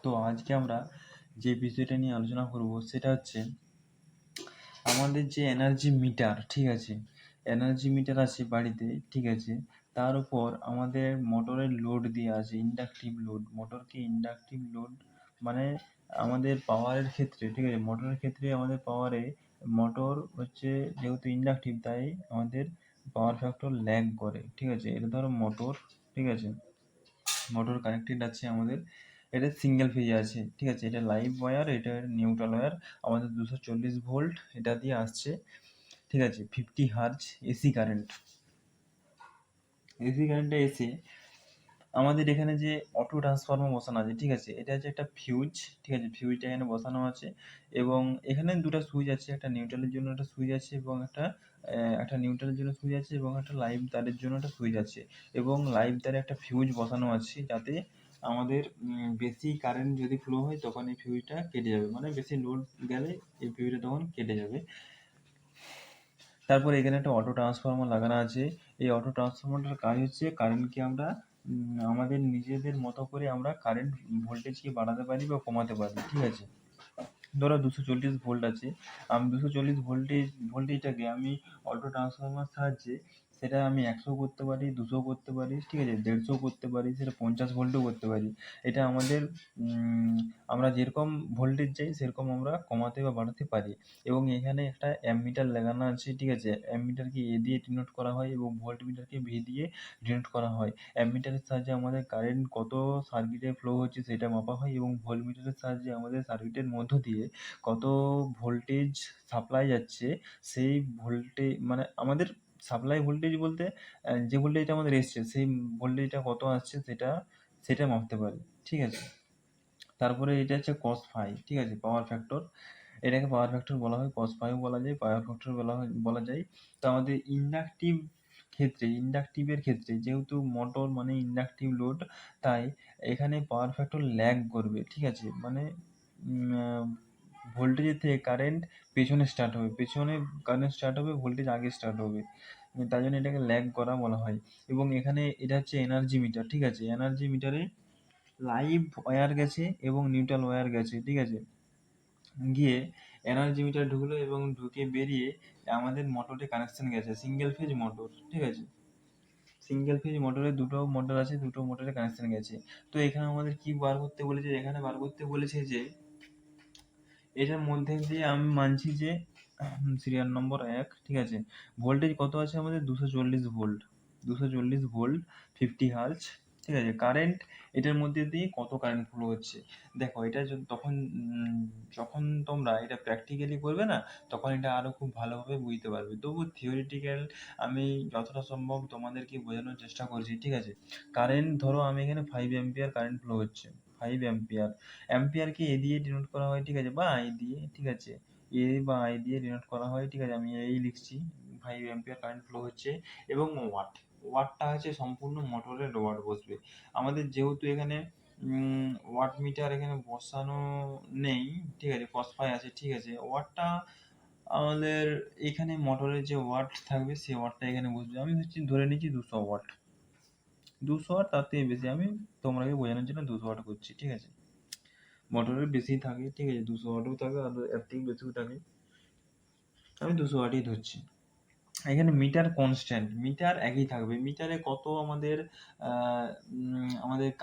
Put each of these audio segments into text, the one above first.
তো আজকে আমরা যে বিষয়টা নিয়ে আলোচনা করব সেটা হচ্ছে আমাদের যে এনার্জি মিটার, ঠিক আছে, এনার্জি মিটার আছে বাড়িতে, ঠিক আছে, তার উপর আমাদের মোটরের লোড দেওয়া আছে, ইন্ডাকটিভ লোড। মোটরকে ইন্ডাকটিভ লোড মানে আমাদের পাওয়ারের ক্ষেত্রে, ঠিক আছে, মোটরের ক্ষেত্রে আমাদের পাওয়ারে মোটর হচ্ছে যেহেতু ইন্ডাকটিভ তাই আমাদের পাওয়ার ফ্যাক্টর ল্যাগ করে, ঠিক আছে। এটা ধরো মোটর, ঠিক আছে, মোটর কানেক্টেড আছে আমাদের, এটা সিঙ্গেল ফেজ আছে, ঠিক আছে, এটা লাইভ ওয়্যার, এটা নিউট্রাল ওয়্যার, আমাদের 240 ভোল্ট এটা দিয়ে আসছে, ঠিক আছে। 50 হার্জ এসি কারেন্ট, এসি কারেন্টে এসে আমাদের এখানে যে অটো ট্রান্সফর্মার বসানো আছে, ঠিক আছে, এটা হচ্ছে একটা ফিউজ, ঠিক আছে, ফিউজটা এখানে বসানো আছে এবং এখানে দুটো সুইচ আছে, একটা নিউট্রালের জন্য একটা সুইচ আছে এবং একটা নিউট্রালের জন্য সুইচ আছে এবং একটা লাইভ তারের জন্য একটা সুইচ আছে এবং লাইভ তারে একটা ফিউজ বসানো আছে যাতে আমাদের বেশি কারেন্ট যদি ফ্লো হয় তখন এই ফিউজটা কেটে যাবে, মানে বেশি লোড গেলে এই ফিউজটা তখন কেটে যাবে। তারপর এখানে একটা অটো ট্রান্সফর্মার লাগানো আছে। এই অটো ট্রান্সফর্মারটার কাজ হচ্ছে কারেন্টকে আমরা আমাদের নিজেদের মতো করে আমরা কারেন্ট ভোল্টেজকে বাড়াতে পারি বা কমাতে পারি, ঠিক আছে। ধরো 240 ভোল্ট আছে, আমি 240 ভোল্টেজটাকে আমি অটো ট্রান্সফর্মার সাহায্যে সেটা আমি 100 করতে পারি, 200 করতে পারি, ঠিক আছে, 150 করতে পারি, সেটা 50 ভোল্টও করতে পারি। এটা আমাদের আমরা যেরকম ভোল্টেজ চাই সেরকম আমরা কমাতে বা বাড়াতে পারি। এবং এখানে একটা অ্যামমিটার লাগানো আছে, ঠিক আছে, অ্যামমিটারকে এ দিয়ে ডিনোট করা হয় এবং ভোল্টমিটারকে ভি দিয়ে ডিনোট করা হয়। অ্যামমিটারের সাহায্যে আমাদের কারেন্ট কত সার্কিটে ফ্লো হচ্ছে সেটা মাপা হয় এবং ভোল্টমিটারের সাহায্যে আমাদের সার্কিটের মধ্য দিয়ে কত ভোল্টেজ সাপ্লাই যাচ্ছে সেই মানে আমাদের সাপ্লাই ভোল্টেজ বলতে যে ভোল্টেজটা আমাদের এসছে সেই ভোল্টেজটা কত আসছে সেটা সেটা মাপতে পারি, ঠিক আছে। তারপরে এটা হচ্ছে cos phi, ঠিক আছে, পাওয়ার ফ্যাক্টর। এটাকে পাওয়ার ফ্যাক্টর বলা হয়, cos phi বলা যায়, পাওয়ার ফ্যাক্টর বলা যায়। তো আমাদের ইন্ডাকটিভের ক্ষেত্রে যেহেতু মোটর মানে ইন্ডাকটিভ লোড, তাই এখানে পাওয়ার ফ্যাক্টর ল্যাগ করবে, ঠিক আছে, মানে ভোল্টেজের থেকে কারেন্ট পেছনে স্টার্ট হবে, ভোল্টেজ আগে স্টার্ট হবে, তাই জন্য এটাকে ল্যাগ করা বলা হয়। এবং এখানে এটা হচ্ছে এনার্জি মিটার, ঠিক আছে, এনার্জি মিটারে লাইভ ওয়্যার গেছে এবং নিউট্রাল ওয়্যার গেছে, ঠিক আছে, গিয়ে এনার্জি মিটার ঢুকলো এবং ঢুকে বেরিয়ে আমাদের মোটরে কানেকশন গেছে, সিঙ্গেল ফেজ মোটর, ঠিক আছে, সিঙ্গেল ফেজ মোটরে দুটো মোটর আছে, দুটো মোটরে কানেকশন গেছে। তো এখানে আমাদের কি বার করতে বলেছে, এখানে বার করতে বলেছে যে এটার মধ্যে দিয়ে আমি মানছি যে সিরিয়াল নম্বর 1, ঠিক আছে, ভোল্টেজ কত আছে আমাদের 240 ভোল্ট, 240 ভোল্ট, 50 হার্জ, ঠিক আছে। কারেন্ট এটার মধ্যে দিয়ে কত কারেন্ট ফ্লো হচ্ছে দেখো, এটা যখন তোমরা এটা প্র্যাকটিক্যালি করবে না তখন এটা আরো খুব ভালোভাবে বুঝতে পারবে। তবু থিওরিটিক্যাল আমি যতটা সম্ভব তোমাদেরকে বোঝানোর চেষ্টা করছি, ঠিক আছে। কারেন্ট ধরো আমি এখানে 5 অ্যাম্পিয়ার কারেন্ট ফ্লো হচ্ছে, 5 অ্যাম্পিয়ার, অ্যাম্পিয়ারকে এ দিয়ে ডিনোট করা হয়, ঠিক আছে, বা আই দিয়ে, ঠিক আছে, এ বা আই দিয়ে ডিনোট করা হয়, ঠিক আছে, আমি এই লিখছি, 5 অ্যাম্পিয়ার কারেন্ট ফ্লো হচ্ছে। এবং ওয়াটটা হচ্ছে সম্পূর্ণ মোটরের ওয়াট বসবে আমাদের, যেহেতু এখানে ওয়াট মিটার এখানে বসানো নেই, ঠিক আছে, cos phi আছে, ঠিক আছে, ওয়াটটা আমাদের এখানে মোটরের যে ওয়াট থাকবে সেই ওয়াটটা এখানে বসবে, আমি ধরে নিচ্ছি 200 ওয়াট, 200 ওয়াট, তার থেকে বেশি আমি তোমাকে বোঝানোর জন্য 200 ওয়াট করছি, ঠিক আছে। মোটরের বেশি থাকে, ঠিক আছে, 200 ওয়াটও থাকে আর এর থেকে বেশিও থাকে, আমি 200 ওয়াটই ধরছি। এখানে মিটার কনস্ট্যান্ট, মিটার একই থাকবে, মিটারে কত আমাদের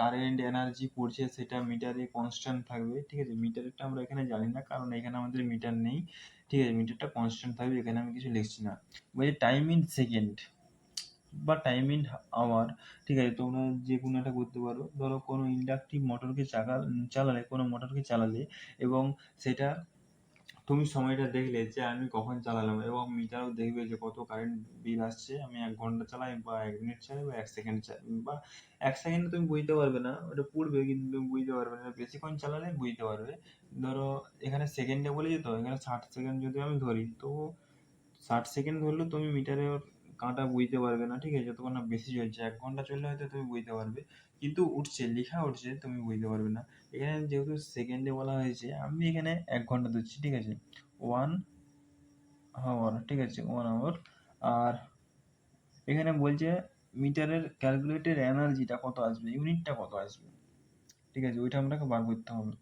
কারেন্ট এনার্জি পড়ছে সেটা মিটারে কনস্ট্যান্ট থাকবে, ঠিক আছে। মিটারটা আমরা এখানে জানি না কারণ এখানে আমাদের মিটার নেই, ঠিক আছে, মিটারটা কনস্ট্যান্ট থাকবে, এখানে আমি কিছু লিখছি না। বলছি টাইম ইন সেকেন্ড বা টাইম ইন আওয়ার, ঠিক আছে, তোমরা যে কোনো একটা করতে পারো। ধরো কোনো ইন্ডাকটিভ মোটরকে চালালে এবং সেটা তুমি সময়টা দেখলে যে আমি কখন চালালাম এবং মিটারও দেখবে যে কত কারেন্ট বিল আসছে, আমি 1 ঘন্টা চালাই বা 1 মিনিট চালাই বা 1 সেকেন্ড চালাই বা 1 সেকেন্ডে তুমি বুঝতে পারবে না, ওটা পড়বে কিন্তু তুমি বুঝতে পারবে না, বেশিক্ষণ চালালে বুঝতে পারবে। ধরো এখানে সেকেন্ডে বলেছে, তো এখানে 60 সেকেন্ড যদি আমি ধরি তো 60 সেকেন্ড ধরলেও তুমি মিটারের কাঁটা বুঝতে পারবে না, ঠিক আছে, যতক্ষণ না বেশি চলছে। 1 ঘন্টা চললে হয়তো তুমি বুঝতে পারবে, কিন্তু লেখা উঠছে তুমি বুঝতে পারবে না। এখানে যেহেতু সেকেন্ডে বলা হয়েছে আমি এখানে 1 ঘন্টা ধরছি, ঠিক আছে, 1 আওয়ার, ঠিক আছে, 1 আওয়ার। আর এখানে বলছে মিটারের ক্যালকুলেটেড এনার্জিটা কত আসবে, ইউনিটটা কত আসবে, ঠিক আছে, ওইটা আপনাকে বার করতে হবে।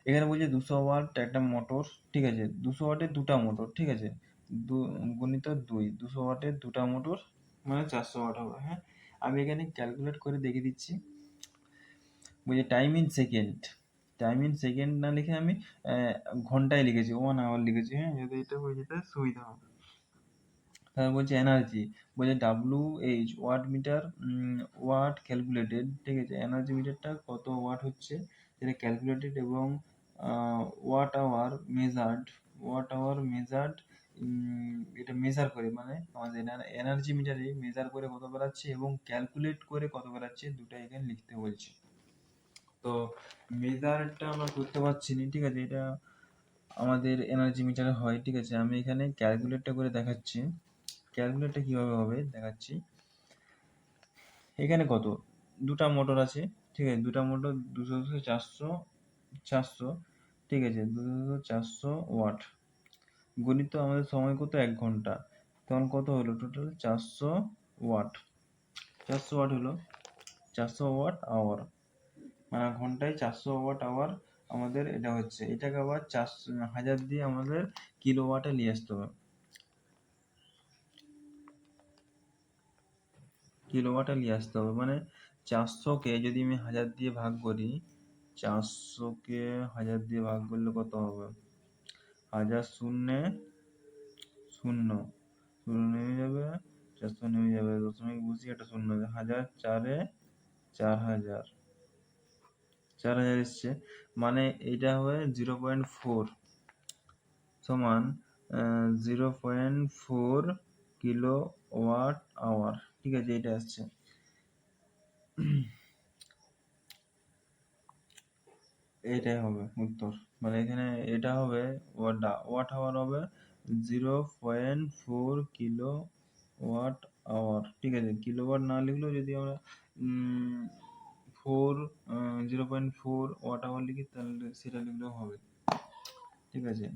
এখানে বলছে 200 ওয়াট একটা মোটর, ঠিক আছে, 200 ওয়াটের দুটা মোটর, ঠিক আছে, গুণিত 2, 200 ওয়াটের দুটা মোটর মানে 400 ওয়াট হবে। হ্যাঁ, আমি এখানে ক্যালকুলেট করে দেখিয়ে দিচ্ছি। বলছে time in second, time in second না লিখে আমি ঘন্টায় লিখেছি, 1 আওয়ার লিখেছি। হ্যাঁ, যাতে এটা হয়ে যেতে সুবিধা হবে। তারপর বলছে এনার্জি, বলছে WH watt meter, watt calculated, ঠিক আছে, এনার্জি মিটারটা কত ওয়াট হচ্ছে সেটা ক্যালকুলেটেড, এবং watt hour measured, watt hour measured, এটা মেজার করে, মানে আমাদের এনার্জি মিটারে মেজার করে কত বেরাচ্ছে এবং ক্যালকুলেট করে কত বেরাচ্ছে, দুটো এখানে লিখতে বলছে। তো মেজারটা আমরা করতে পারছি না, ঠিক আছে, এটা আমাদের এনার্জি মিটারে হয়, ঠিক আছে। আমি এখানে ক্যালকুলেটটা করে দেখাচ্ছি। ক্যালকুলেটটা কিভাবে হবে দেখাচ্ছি। এখানে কত, দুটা মোটর আছে, ঠিক আছে, দুটা মোটর 200 200 400 400, ঠিক আছে, 200 400 ওয়াট, গণিত আমাদের সময় কত 1 ঘন্টা, তখন কত হলো টোটাল 400 ওয়াট, 400 ওয়াট হলো 400 ওয়াট আওয়ার, মানে ঘন্টায় 400 ওয়াট আওয়ার আমাদের এটা হচ্ছে। এটাকে আবার 1000 দিয়ে আমাদের কিলোওয়াটে নিয়ে আসতে হবে, কিলোওয়াটে নিয়ে আসতে হবে, মানে 400কে যদি আমি 1000 দিয়ে ভাগ করি, 400কে 1000 দিয়ে ভাগ করলে কত হবে, 1000 শূন্যে শূন্য, শূন্য নেমে যাবে, 400 নেমে যাবে, দশমিক বসিয়ে একটা শূন্য, 1000 চারে 4000, 4000 এসছে, মানে এটা হবে 0.4 সমান 0.4 কিলো ওয়াট আওয়ার, ঠিক আছে, এটা আসছে। এটাই হবে উত্তর, মানে এখানে এটা হবে ওয়াট আওয়ার হবে 0.4 কিলো ওয়াট আওয়ার, ঠিক আছে। কিলোওয়াট না লিখলেও যদি আমরা 0.4 ওয়াট আওয়ার লিখি তাহলে সেটা লিখলেও হবে, ঠিক আছে।